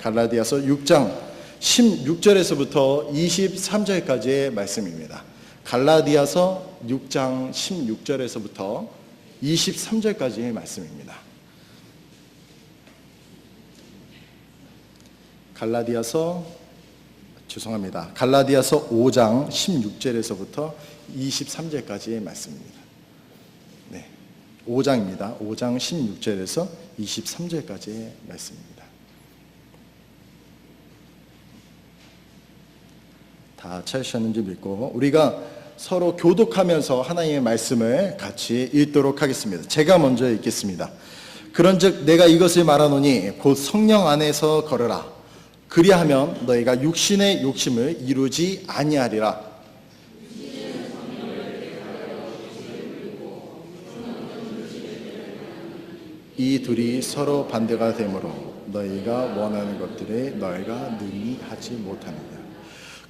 갈라디아서 6장 16절에서부터 23절까지의 말씀입니다. 갈라디아서 6장 16절에서부터 23절까지의 말씀입니다. 갈라디아서 5장 16절에서부터 23절까지의 말씀입니다. 네, 5장입니다. 5장 16절에서 23절까지의 말씀입니다. 다 찾으셨는지 믿고 우리가 서로 교독하면서 하나님의 말씀을 같이 읽도록 하겠습니다. 제가 먼저 읽겠습니다. 그런즉 내가 이것을 말하노니 곧 성령 안에서 걸으라. 그리하면 너희가 육신의 욕심을 이루지 아니하리라. 이 둘이 서로 반대가 되므로 너희가 원하는 것들을 너희가 능히 하지 못하느냐.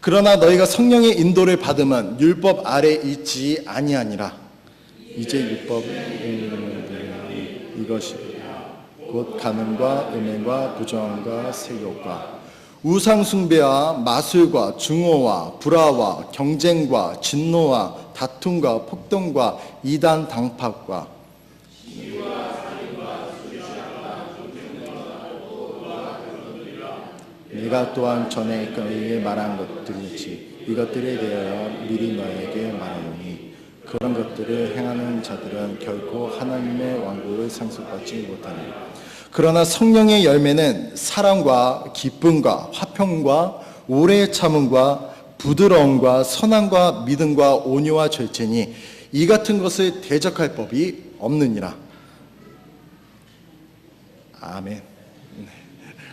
그러나 너희가 성령의 인도를 받으면 율법 아래 있지 아니하니라. 이제 율법은 이것이 곧 간음과 음행과 부정과 세욕과 우상 숭배와 마술과 증오와 불화와 경쟁과 진노와 다툼과 폭동과 이단 당팍과 내가 또한 전에 너희에게 말한 것들이지 이것들에 대하여 미리 너희에게 말하노니 그런 것들을 행하는 자들은 결코 하나님의 왕국을 상속받지 못하니. 그러나 성령의 열매는 사랑과 기쁨과 화평과 오래 참음과 부드러움과 선함과 믿음과 온유와 절제니 이 같은 것을 대적할 법이 없느니라. 아멘.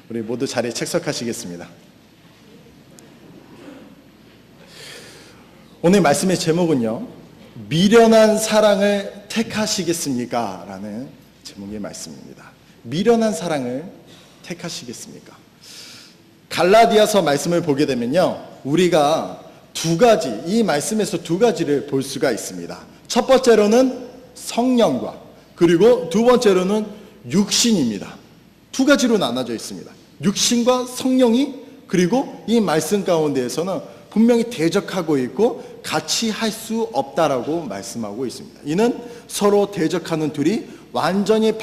우리 모두 자리에 책석하시겠습니다. 오늘 말씀의 제목은요, 미련한 사랑을 택하시겠습니까? 라는 제목의 말씀입니다. 미련한 사랑을 택하시겠습니까? 갈라디아서 말씀을 보게 되면요, 우리가 이 말씀에서 두 가지를 볼 수가 있습니다. 첫 번째로는 성령과 그리고 두 번째로는 육신입니다. 두 가지로 나눠져 있습니다. 육신과 성령이 그리고 이 말씀 가운데에서는 분명히 대적하고 있고 같이 할 수 없다라고 말씀하고 있습니다. 이는 서로 대적하는 둘이 완전하게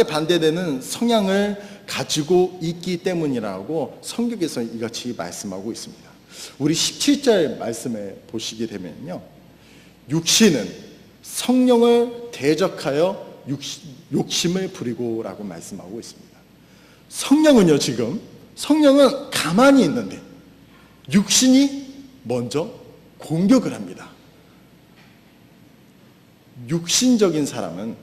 반대되는 성향을 가지고 있기 때문이라고 성경에서 이같이 말씀하고 있습니다. 우리 17절 말씀을 보시게 되면요, 육신은 성령을 대적하여 욕심을 부리고 라고 말씀하고 있습니다. 성령은 가만히 있는데 육신이 먼저 공격을 합니다. 육신적인 사람은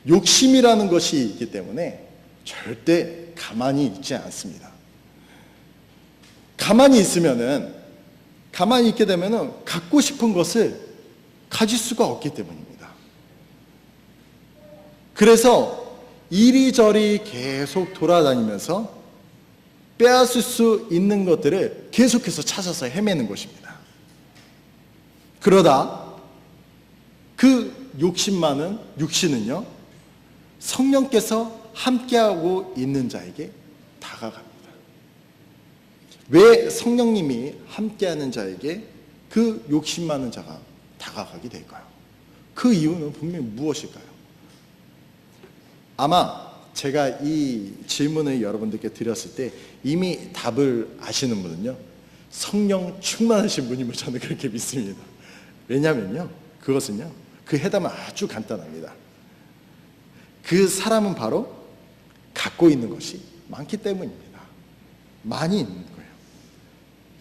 욕심이라는 것이 있기 때문에 절대 가만히 있지 않습니다. 가만히 있게 되면은 갖고 싶은 것을 가질 수가 없기 때문입니다. 그래서 이리저리 계속 돌아다니면서 빼앗을 수 있는 것들을 계속해서 찾아서 헤매는 것입니다. 그러다 그 육신은요, 성령께서 함께하고 있는 자에게 다가갑니다. 왜 성령님이 함께하는 자에게 그 욕심 많은 자가 다가가게 될까요? 그 이유는 분명히 무엇일까요? 아마 제가 이 질문을 여러분들께 드렸을 때 이미 답을 아시는 분은요, 성령 충만하신 분임을 저는 그렇게 믿습니다. 왜냐하면요, 그것은요, 그 해답은 아주 간단합니다. 그 사람은 바로 갖고 있는 것이 많기 때문입니다. 많이 있는 거예요.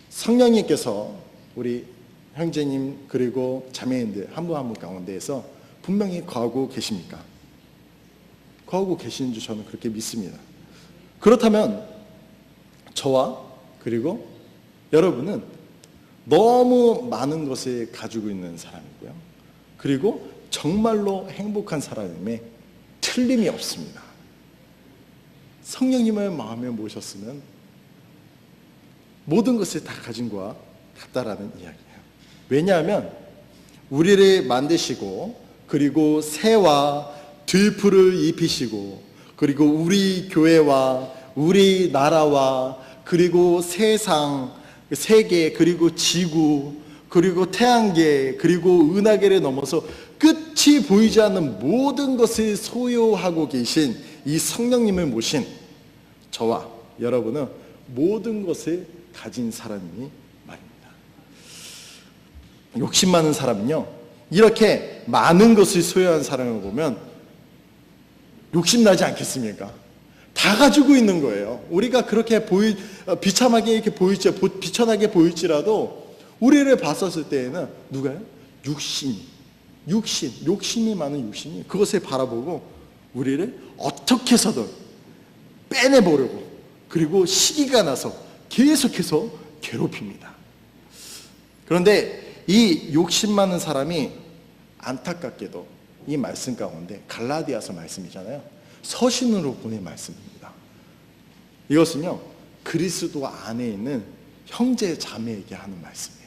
성령님께서 우리 형제님 그리고 자매님들 한 분 한 분 가운데에서 분명히 거하고 계십니까? 거하고 계시는 줄 저는 그렇게 믿습니다. 그렇다면 저와 그리고 여러분은 너무 많은 것을 가지고 있는 사람이고요, 그리고 정말로 행복한 사람임에 틀림이 없습니다. 성령님을 마음에 모셨으면 모든 것을 다 가진 것과 같다라는 이야기예요. 왜냐하면 우리를 만드시고 그리고 새와 들풀을 입히시고 그리고 우리 교회와 우리 나라와 그리고 세상, 세계, 그리고 지구, 그리고 태양계, 그리고 은하계를 넘어서 끝이 보이지 않는 모든 것을 소유하고 계신 이 성령님을 모신 저와 여러분은 모든 것을 가진 사람이 말입니다. 욕심 많은 사람은요, 이렇게 많은 것을 소유한 사람을 보면 욕심나지 않겠습니까? 다 가지고 있는 거예요. 우리가 그렇게 비참하게 이렇게 비천하게 보일지라도 우리를 봤었을 때에는 누가요? 욕심이 많은 육신이 그것을 바라보고 우리를 어떻게 해서든 빼내보려고, 그리고 시기가 나서 계속해서 괴롭힙니다. 그런데 이 욕심 많은 사람이 안타깝게도 이 말씀 가운데 갈라디아서 말씀이잖아요. 서신으로 보낸 말씀입니다. 이것은요, 그리스도 안에 있는 형제 자매에게 하는 말씀이에요.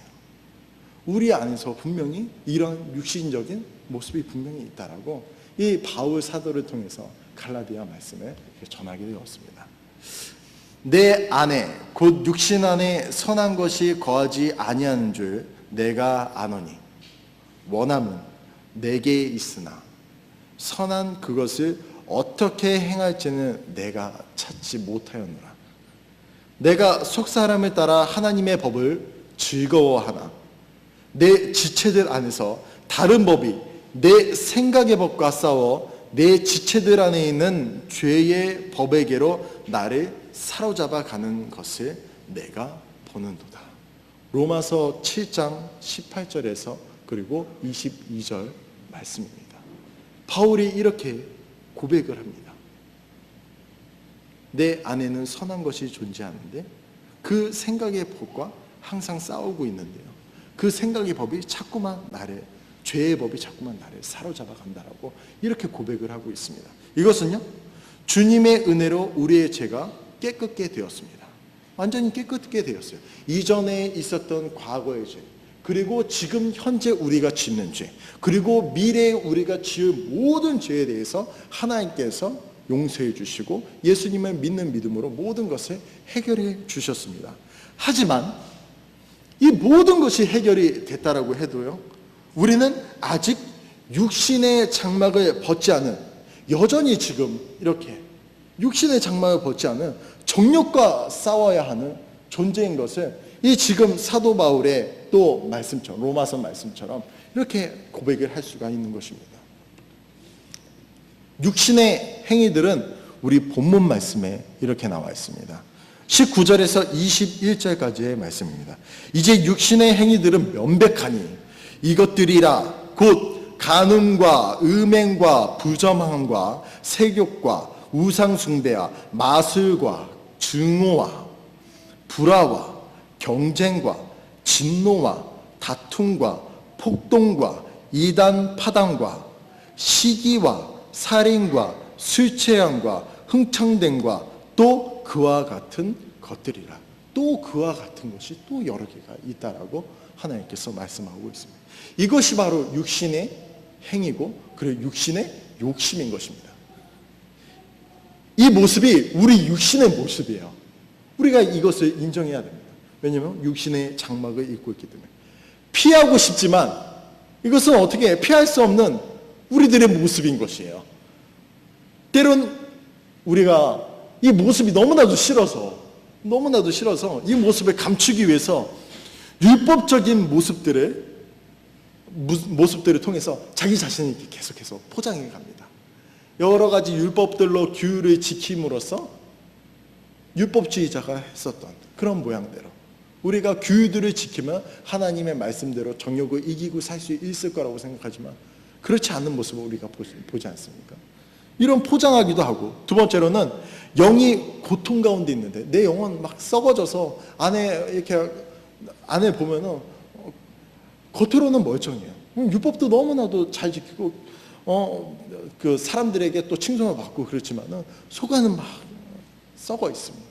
우리 안에서 분명히 이런 육신적인 모습이 분명히 있다라고 이 바울 사도를 통해서 갈라디아 말씀을 전하게 되었습니다. 내 안에 곧 육신 안에 선한 것이 거하지 아니하는 줄 내가 아노니 원함은 내게 있으나 선한 그것을 어떻게 행할지는 내가 찾지 못하였노라. 내가 속사람을 따라 하나님의 법을 즐거워하나 내 지체들 안에서 다른 법이 내 생각의 법과 싸워 내 지체들 안에 있는 죄의 법에게로 나를 사로잡아 가는 것을 내가 보는도다. 로마서 7장 18절에서 그리고 22절 말씀입니다. 바울이 이렇게 고백을 합니다. 내 안에는 선한 것이 존재하는데 그 생각의 법과 항상 싸우고 있는데요, 그 생각의 법이 자꾸만 죄의 법이 자꾸만 나를 사로잡아 간다라고 이렇게 고백을 하고 있습니다. 이것은요, 주님의 은혜로 우리의 죄가 깨끗게 되었습니다. 완전히 깨끗게 되었어요. 이전에 있었던 과거의 죄, 그리고 지금 현재 우리가 짓는 죄, 그리고 미래에 우리가 지을 모든 죄에 대해서 하나님께서 용서해 주시고 예수님을 믿는 믿음으로 모든 것을 해결해 주셨습니다. 하지만 이 모든 것이 해결이 됐다라고 해도요, 우리는 아직 육신의 장막을 벗지 않은, 여전히 지금 이렇게 육신의 장막을 벗지 않은 정욕과 싸워야 하는 존재인 것을 이 지금 사도 바울의 또 말씀처럼, 로마서 말씀처럼 이렇게 고백을 할 수가 있는 것입니다. 육신의 행위들은 우리 본문 말씀에 이렇게 나와 있습니다. 19절에서 21절까지의 말씀입니다. 이제 육신의 행위들은 명백하니 이것들이라 곧 간음과 음행과 부정함과 세욕과 우상숭배와 마술과 증오와 불화와 경쟁과 진노와 다툼과 폭동과 이단 파당과 시기와 살인과 술취함과 흥청됨과 또 그와 같은 것들이라. 또 그와 같은 것이 또 여러 개가 있다라고 하나님께서 말씀하고 있습니다. 이것이 바로 육신의 행위고 그리고 육신의 욕심인 것입니다. 이 모습이 우리 육신의 모습이에요. 우리가 이것을 인정해야 됩니다. 왜냐하면 육신의 장막을 입고 있기 때문에. 피하고 싶지만 이것은 어떻게 피할 수 없는 우리들의 모습인 것이에요. 때론 우리가 이 모습이 너무나도 싫어서 이 모습을 감추기 위해서 율법적인 모습들을 통해서 자기 자신을 이렇게 계속해서 포장해 갑니다. 여러 가지 율법들로 규율을 지킴으로써 율법주의자가 했었던 그런 모양대로 우리가 규율들을 지키면 하나님의 말씀대로 정욕을 이기고 살 수 있을 거라고 생각하지만 그렇지 않은 모습을 우리가 보지 않습니까? 이런 포장하기도 하고, 두 번째로는 영이 고통 가운데 있는데 내 영은 막 썩어져서 안에 보면은 겉으로는 멀쩡해요. 율법도 너무나도 잘 지키고 그 사람들에게 또 칭송을 받고 그렇지만은 속 안은 막 썩어 있습니다.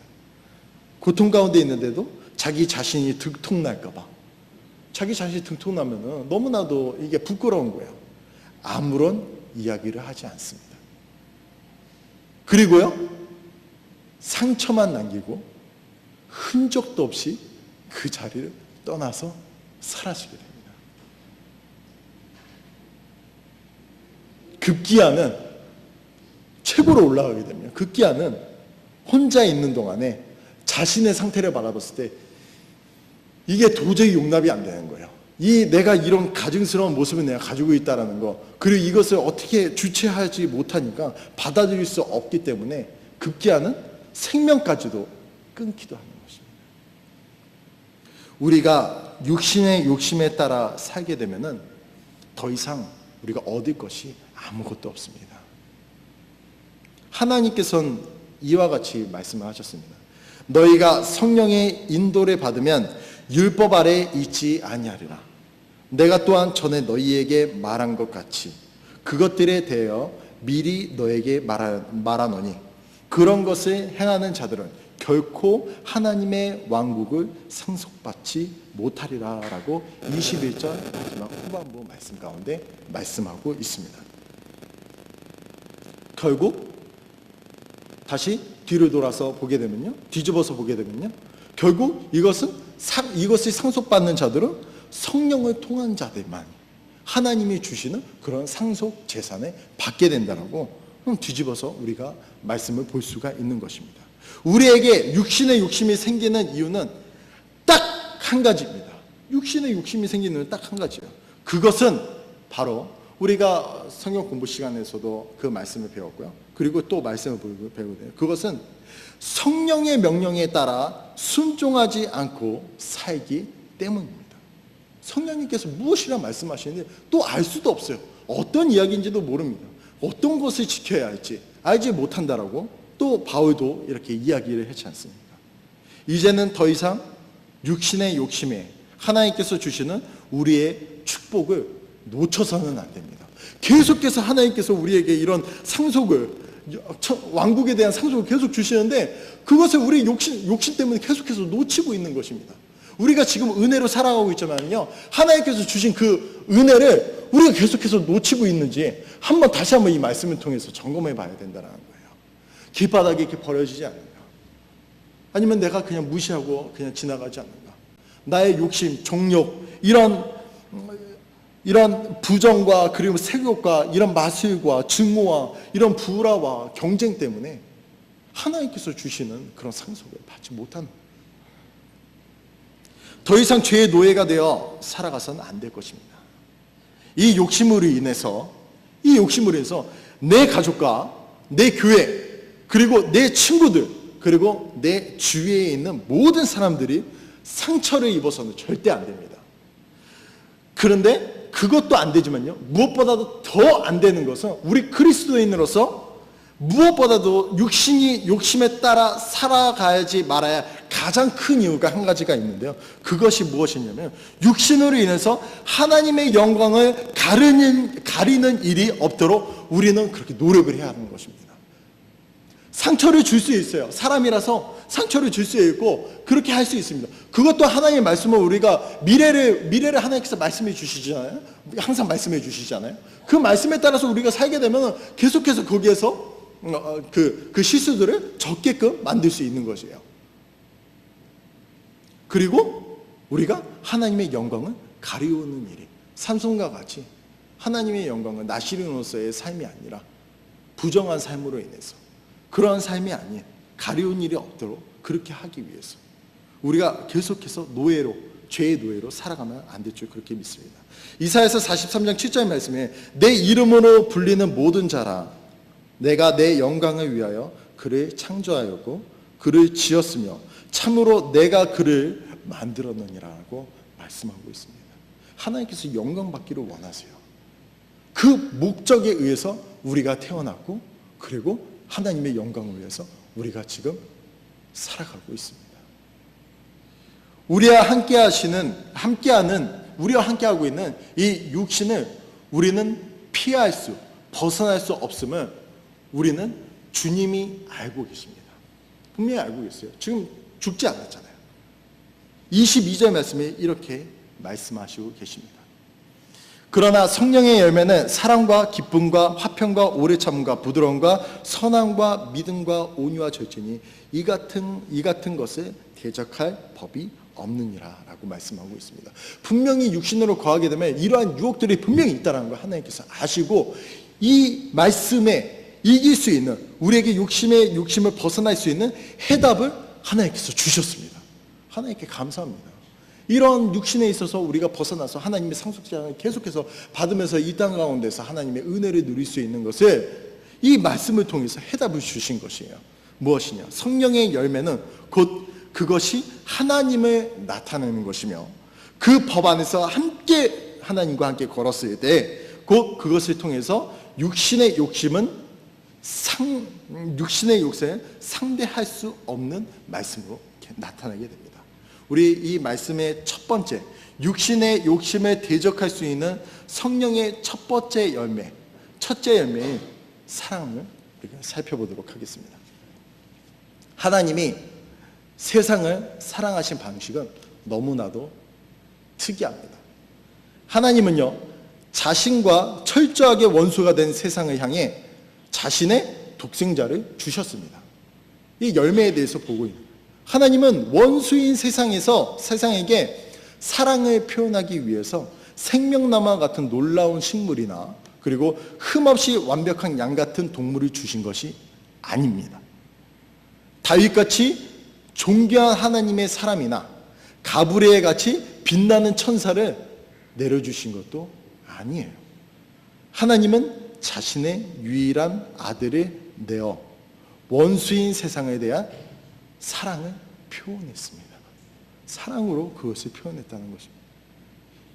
고통 가운데 있는데도 자기 자신이 들통날까봐, 자기 자신이 들통나면은 너무나도 이게 부끄러운 거예요. 아무런 이야기를 하지 않습니다. 그리고요, 상처만 남기고 흔적도 없이 그 자리를 떠나서 사라지게 됩니다. 급기야는 최고로 올라가게 되면, 급기야는 혼자 있는 동안에 자신의 상태를 바라봤을 때 이게 도저히 용납이 안 되는 거예요. 내가 이런 가증스러운 모습을 내가 가지고 있다는 거, 그리고 이것을 어떻게 주체하지 못하니까 받아들일 수 없기 때문에 급기야는 생명까지도 끊기도 하는 것입니다. 우리가 육신의 욕심에 따라 살게 되면은 더 이상 우리가 얻을 것이 아무것도 없습니다. 하나님께서는 이와 같이 말씀을 하셨습니다. 너희가 성령의 인도를 받으면 율법 아래 있지 아니하리라. 내가 또한 전에 너희에게 말한 것 같이 그것들에 대하여 미리 너에게 말하노니 그런 것을 행하는 자들은 결코 하나님의 왕국을 상속받지 못하리라 라고 21절 마지막 후반부 말씀 가운데 말씀하고 있습니다. 결국 다시 뒤를 돌아서 보게 되면요, 뒤집어서 보게 되면요, 결국 이것을 상속받는 자들은 성령을 통한 자들만 하나님이 주시는 그런 상속 재산을 받게 된다라고 뒤집어서 우리가 말씀을 볼 수가 있는 것입니다. 우리에게 육신의 욕심이 생기는 이유는 딱 한 가지입니다. 육신의 욕심이 생기는 이유는 딱 한 가지예요. 그것은 바로 우리가 성경 공부 시간에서도 그 말씀을 배웠고요. 그리고 또 말씀을 배우거든요. 그것은 성령의 명령에 따라 순종하지 않고 살기 때문입니다. 성령님께서 무엇이라 말씀하시는지 또 알 수도 없어요. 어떤 이야기인지도 모릅니다. 어떤 것을 지켜야 할지 알지 못한다라고 또 바울도 이렇게 이야기를 했지 않습니까? 이제는 더 이상 육신의 욕심에 하나님께서 주시는 우리의 축복을 놓쳐서는 안 됩니다. 계속해서 하나님께서 우리에게 이런 상속을, 왕국에 대한 상속을 계속 주시는데 그것을 우리 욕심 때문에 계속해서 놓치고 있는 것입니다. 우리가 지금 은혜로 살아가고 있지만요, 하나님께서 주신 그 은혜를 우리가 계속해서 놓치고 있는지 다시 한번 이 말씀을 통해서 점검해 봐야 된다는 거예요. 길바닥에 이렇게 버려지지 않는가? 아니면 내가 그냥 무시하고 그냥 지나가지 않는가? 나의 욕심, 정욕, 이런 부정과 그리고 색욕과 이런 마술과 증오와 이런 불화와 경쟁 때문에 하나님께서 주시는 그런 상속을 받지 못하는 거예요. 더 이상 죄의 노예가 되어 살아가서는 안 될 것입니다. 이 욕심으로 인해서 내 가족과 내 교회, 그리고 내 친구들, 그리고 내 주위에 있는 모든 사람들이 상처를 입어서는 절대 안 됩니다. 그런데 그것도 안 되지만요, 무엇보다도 더 안 되는 것은 우리 그리스도인으로서 무엇보다도 욕심에 따라 살아가야지 말아야 가장 큰 이유가 한 가지가 있는데요. 그것이 무엇이냐면 육신으로 인해서 하나님의 영광을 가리는 일이 없도록 우리는 그렇게 노력을 해야 하는 것입니다. 상처를 줄 수 있어요. 사람이라서 상처를 줄 수 있고 그렇게 할 수 있습니다. 그것도 하나님의 말씀을 우리가 미래를 하나님께서 말씀해 주시잖아요. 항상 말씀해 주시잖아요. 그 말씀에 따라서 우리가 살게 되면 계속해서 거기에서 그 실수들을 적게끔 만들 수 있는 것이에요. 그리고 우리가 하나님의 영광을 가리우는 일이 삼손과 같이 하나님의 영광을 나시림으로서의 삶이 아니라 부정한 삶으로 인해서 그러한 삶이 아닌 가리운 일이 없도록 그렇게 하기 위해서 우리가 계속해서 죄의 노예로 살아가면 안 될 줄 그렇게 믿습니다. 이사야서 43장 7절 말씀에 내 이름으로 불리는 모든 자라 내가 내 영광을 위하여 그를 창조하였고 그를 지었으며 참으로 내가 그를 만들었느니라고 말씀하고 있습니다. 하나님께서 영광 받기를 원하세요. 그 목적에 의해서 우리가 태어났고 그리고 하나님의 영광을 위해서 우리가 지금 살아가고 있습니다. 우리와 함께하고 있는 이 육신을 우리는 벗어날 수 없음을 우리는 주님이 알고 계십니다. 분명히 알고 계세요. 지금 죽지 않았잖아요. 22절 말씀에 이렇게 말씀하시고 계십니다. 그러나 성령의 열매는 사랑과 기쁨과 화평과 오래 참음과 부드러움과 선함과 믿음과 온유와 절제니 이 같은 것을 대적할 법이 없느니라라고 말씀하고 있습니다. 분명히 육신으로 거하게 되면 이러한 유혹들이 분명히 있다는 걸 하나님께서 아시고 이 말씀에 이길 수 있는, 우리에게 욕심을 벗어날 수 있는 해답을 하나님께서 주셨습니다. 하나님께 감사합니다. 이런 육신에 있어서 우리가 벗어나서 하나님의 상속자를 계속해서 받으면서 이 땅 가운데서 하나님의 은혜를 누릴 수 있는 것을 이 말씀을 통해서 해답을 주신 것이에요. 무엇이냐? 성령의 열매는 곧 그것이 하나님을 나타내는 것이며 그 법 안에서 함께 하나님과 함께 걸었을 때 곧 그것을 통해서 육신의 욕심을 상대할 수 없는 말씀으로 나타나게 됩니다. 우리 이 말씀의 첫 번째, 육신의 욕심을 대적할 수 있는 성령의 첫 번째 열매, 첫째 열매인 사랑을 우리가 살펴보도록 하겠습니다. 하나님이 세상을 사랑하신 방식은 너무나도 특이합니다. 하나님은요, 자신과 철저하게 원수가 된 세상을 향해 자신의 독생자를 주셨습니다. 이 열매에 대해서 보고 있는 거예요. 하나님은 원수인 세상에게 사랑을 표현하기 위해서 생명나무와 같은 놀라운 식물이나 그리고 흠없이 완벽한 양 같은 동물을 주신 것이 아닙니다. 다윗같이 존귀한 하나님의 사람이나 가브리엘같이 빛나는 천사를 내려주신 것도 아니에요. 하나님은 자신의 유일한 아들을 내어 원수인 세상에 대한 사랑을 표현했습니다. 사랑으로 그것을 표현했다는 것입니다.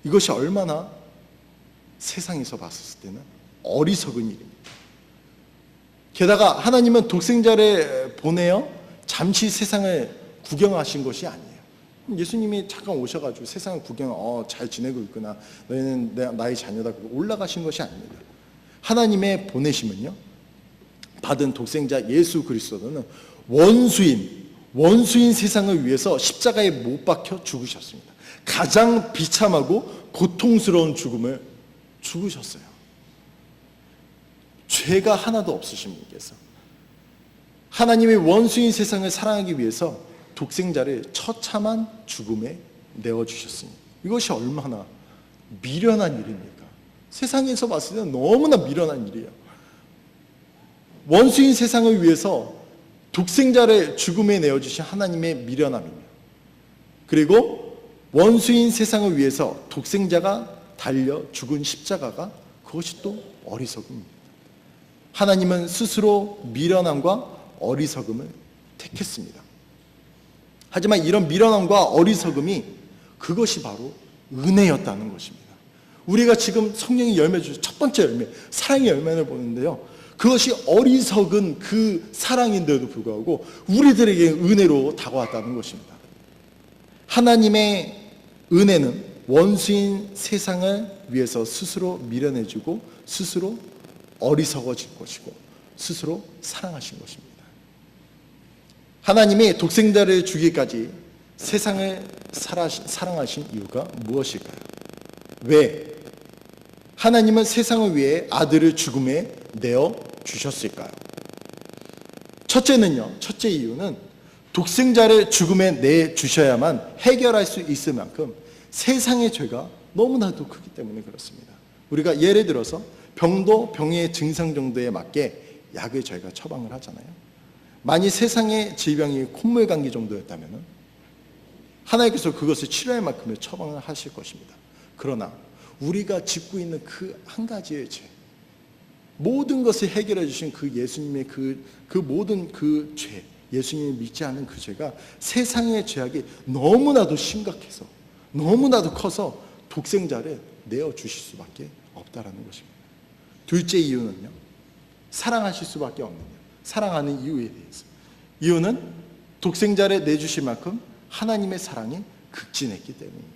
이것이 얼마나 세상에서 봤을 때는 어리석은 일입니다. 게다가 하나님은 독생자를 보내어 잠시 세상을 구경하신 것이 아니에요. 예수님이 잠깐 오셔가지고 세상을 잘 지내고 있구나, 너희는 나의 자녀다, 올라가신 것이 아닙니다. 하나님의 보내심은요, 받은 독생자 예수 그리스도는 원수인 세상을 위해서 십자가에 못 박혀 죽으셨습니다. 가장 비참하고 고통스러운 죽음을 죽으셨어요. 죄가 하나도 없으신 분께서 하나님의 원수인 세상을 사랑하기 위해서 독생자를 처참한 죽음에 내어주셨습니다. 이것이 얼마나 미련한 일입니까? 세상에서 봤을 때는 너무나 미련한 일이에요. 원수인 세상을 위해서 독생자를 죽음에 내어주신 하나님의 미련함이며, 그리고 원수인 세상을 위해서 독생자가 달려 죽은 십자가가 그것이 또 어리석음입니다. 하나님은 스스로 미련함과 어리석음을 택했습니다. 하지만 이런 미련함과 어리석음이 그것이 바로 은혜였다는 것입니다. 우리가 지금 성령의 열매 중 첫 번째 열매, 사랑의 열매를 보는데요, 그것이 어리석은 그 사랑인데도 불구하고 우리들에게 은혜로 다가왔다는 것입니다. 하나님의 은혜는 원수인 세상을 위해서 스스로 미련해지고 스스로 어리석어진 것이고 스스로 사랑하신 것입니다. 하나님이 독생자를 주기까지 세상을 사랑하신 이유가 무엇일까요? 왜 하나님은 세상을 위해 아들을 죽음에 내어 주셨을까요? 첫째 이유는 독생자를 죽음에 내 주셔야만 해결할 수 있을 만큼 세상의 죄가 너무나도 크기 때문에 그렇습니다. 우리가 예를 들어서 병도 병의 증상 정도에 맞게 약을 저희가 처방을 하잖아요. 만일 세상의 질병이 콧물 감기 정도였다면 하나님께서 그것을 치료할 만큼의 처방을 하실 것입니다. 그러나 우리가 짓고 있는 그 한 가지의 죄, 모든 것을 해결해 주신 그 예수님의 그 모든 그 죄, 예수님을 믿지 않은 그 죄가 세상의 죄악이 너무나도 심각해서 너무나도 커서 독생자를 내어주실 수밖에 없다라는 것입니다. 둘째 이유는요, 사랑하실 수밖에 없느냐, 사랑하는 이유에 대해서. 이유는 독생자를 내주실 만큼 하나님의 사랑이 극진했기 때문입니다.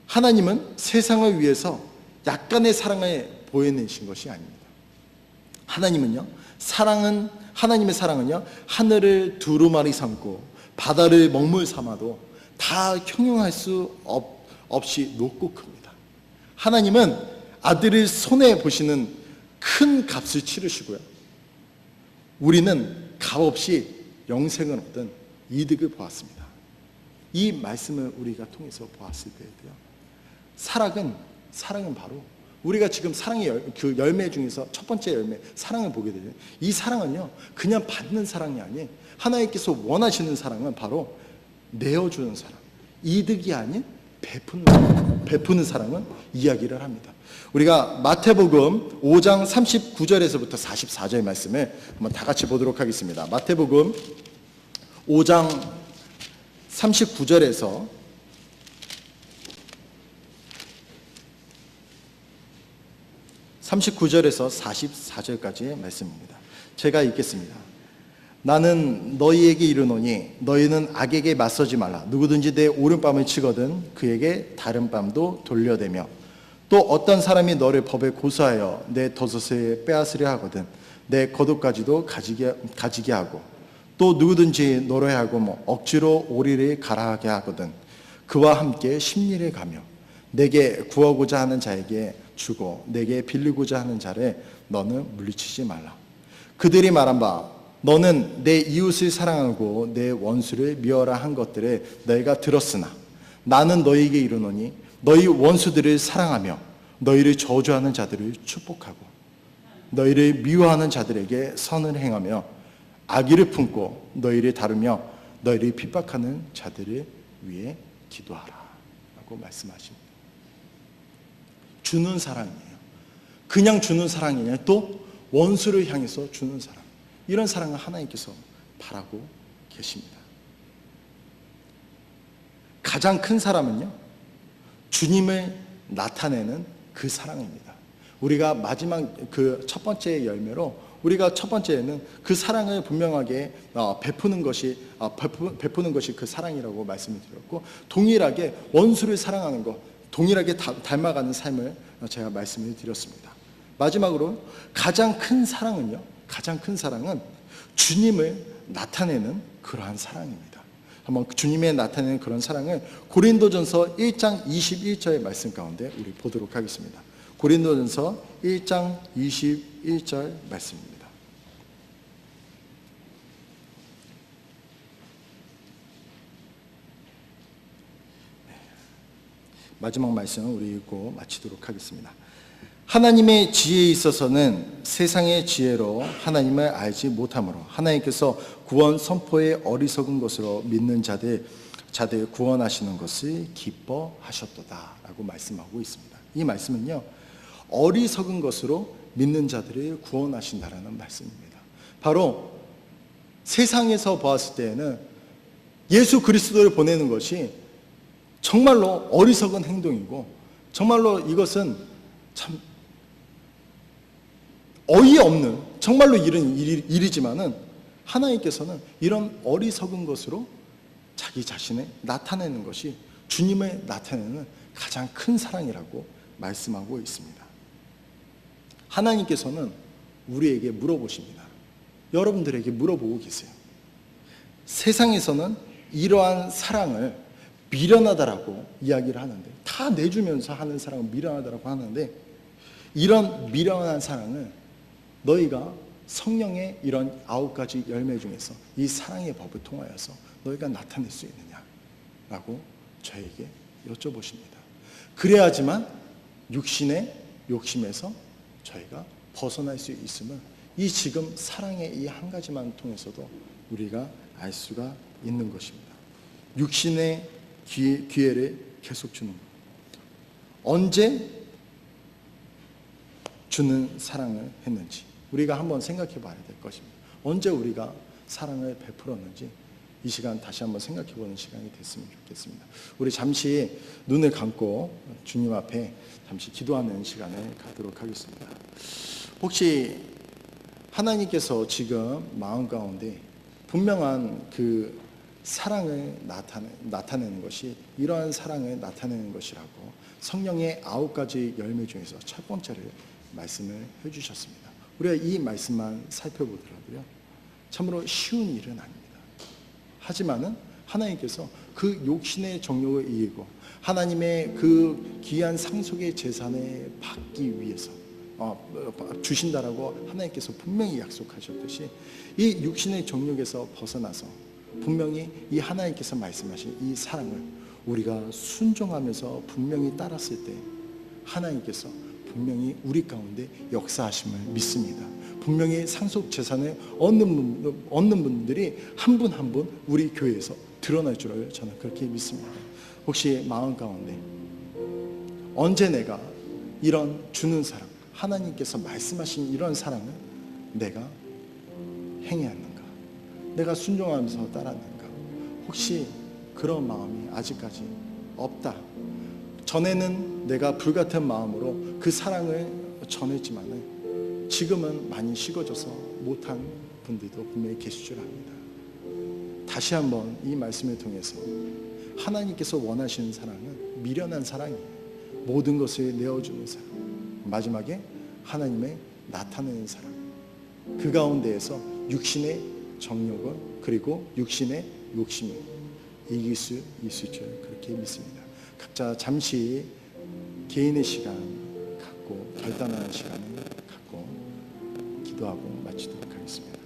하나님은 세상을 위해서 약간의 사랑을 보여내신 것이 아닙니다. 하나님의 사랑은요, 하늘을 두루마리 삼고 바다를 먹물 삼아도 다 형용할 수 없이 높고 큽니다. 하나님은 아들을 손해 보시는 큰 값을 치르시고요. 우리는 값없이 영생을 얻은 이득을 보았습니다. 이 말씀을 우리가 통해서 보았을 때에도요. 사랑은 바로 우리가 지금 사랑의 그 열매 중에서 첫 번째 열매, 사랑을 보게 되죠. 이 사랑은요, 그냥 받는 사랑이 아닌 하나님께서 원하시는 사랑은 바로 내어주는 사랑, 이득이 아닌 베푸는 사랑은 이야기를 합니다. 우리가 마태복음 5장 39절에서부터 44절 말씀을 한번 다 같이 보도록 하겠습니다. 마태복음 5장 39절에서 44절까지의 말씀입니다. 제가 읽겠습니다. 나는 너희에게 이르노니 너희는 악에게 맞서지 말라. 누구든지 내 오른뺨을 치거든 그에게 다른 뺨도 돌려대며, 또 어떤 사람이 너를 법에 고소하여 내 덧옷을 빼앗으려 하거든 내 겉옷까지도 가지게 하고, 또 누구든지 너로 하여금 억지로 오리를 가라하게 하거든 그와 함께 심리를 가며, 내게 구하고자 하는 자에게 주고 내게 빌리고자 하는 자를 너는 물리치지 말라. 그들이 말한 바 너는 내 이웃을 사랑하고 내 원수를 미워라 한 것들을 너희가 들었으나 나는 너희에게 이르노니 너희 원수들을 사랑하며 너희를 저주하는 자들을 축복하고 너희를 미워하는 자들에게 선을 행하며 악의를 품고 너희를 다루며 너희를 핍박하는 자들을 위해 기도하라 라고 말씀하십니다. 주는 사랑이에요. 그냥 주는 사랑이 아니라 또 원수를 향해서 주는 사랑. 이런 사랑을 하나님께서 바라고 계십니다. 가장 큰 사랑은요, 주님을 나타내는 그 사랑입니다. 우리가 마지막 그 첫 번째 열매로 우리가 첫 번째는 그 사랑을 분명하게 베푸는 것이 그 사랑이라고 말씀을 드렸고, 동일하게 원수를 사랑하는 것, 동일하게 닮아가는 삶을 제가 말씀을 드렸습니다. 마지막으로 가장 큰 사랑은 주님을 나타내는 그러한 사랑입니다. 한번 주님의 나타내는 그런 사랑을 고린도전서 1장 21절의 말씀 가운데 우리 보도록 하겠습니다. 고린도전서 1장 21절 말씀입니다. 마지막 말씀 우리 읽고 마치도록 하겠습니다. 하나님의 지혜에 있어서는 세상의 지혜로 하나님을 알지 못하므로 하나님께서 구원 선포의 어리석은 것으로 믿는 자들 구원하시는 것을 기뻐하셨도다 라고 말씀하고 있습니다. 이 말씀은요, 어리석은 것으로 믿는 자들을 구원하신다라는 말씀입니다. 바로 세상에서 보았을 때에는 예수 그리스도를 보내는 것이 정말로 어리석은 행동이고, 정말로 이것은 참 어이없는 정말로 일이지만은 하나님께서는 이런 어리석은 것으로 자기 자신을 나타내는 것이 주님을 나타내는 가장 큰 사랑이라고 말씀하고 있습니다. 하나님께서는 우리에게 물어보십니다. 여러분들에게 물어보고 계세요. 세상에서는 이러한 사랑을 미련하다라고 이야기를 하는데, 다 내주면서 하는 사랑은 미련하다라고 하는데, 이런 미련한 사랑을 너희가 성령의 이런 9가지 열매 중에서 이 사랑의 법을 통하여서 너희가 나타낼 수 있느냐라고 저에게 여쭤보십니다. 그래야지만 육신의 욕심에서 저희가 벗어날 수 있음을 이 지금 사랑의 이 한 가지만 통해서도 우리가 알 수가 있는 것입니다. 육신의 기회를 계속 주는 것. 언제 주는 사랑을 했는지 우리가 한번 생각해 봐야 될 것입니다. 언제 우리가 사랑을 베풀었는지 이 시간 다시 한번 생각해 보는 시간이 됐으면 좋겠습니다. 우리 잠시 눈을 감고 주님 앞에 잠시 기도하는 시간을 갖도록 하겠습니다. 혹시 하나님께서 지금 마음 가운데 분명한 그 사랑을 나타내는 것이 이러한 사랑을 나타내는 것이라고 성령의 9가지 열매 중에서 첫 번째를 말씀을 해주셨습니다. 우리가 이 말씀만 살펴보더라도요, 참으로 쉬운 일은 아닙니다. 하지만은 하나님께서 그 욕심의 정욕을 이기고 하나님의 그 귀한 상속의 재산을 받기 위해서 주신다라고 하나님께서 분명히 약속하셨듯이 이 육신의 정욕에서 벗어나서 분명히 이 하나님께서 말씀하신 이 사랑을 우리가 순종하면서 분명히 따랐을 때 하나님께서 분명히 우리 가운데 역사하심을 믿습니다. 분명히 상속 재산을 얻는 분들이 한 분 한 분 우리 교회에서 드러날 줄을 저는 그렇게 믿습니다. 혹시 마음 가운데 언제 내가 이런 주는 사랑, 하나님께서 말씀하신 이런 사랑을 내가 행해왔는가? 내가 순종하면서 따랐는가? 혹시 그런 마음이 아직까지 없다. 전에는 내가 불같은 마음으로 그 사랑을 전했지만은 지금은 많이 식어져서 못한 분들도 분명히 계실 줄 압니다. 다시 한번 이 말씀을 통해서 하나님께서 원하시는 사랑은 미련한 사랑이에요. 모든 것을 내어주는 사랑. 마지막에 하나님의 나타내는 사랑. 그 가운데에서 육신의 정욕을 그리고 육신의 욕심을 이길 수 있을 줄 그렇게 믿습니다. 각자 잠시 개인의 시간 갖고 결단하는 시간을 갖고 기도하고 마치도록 하겠습니다.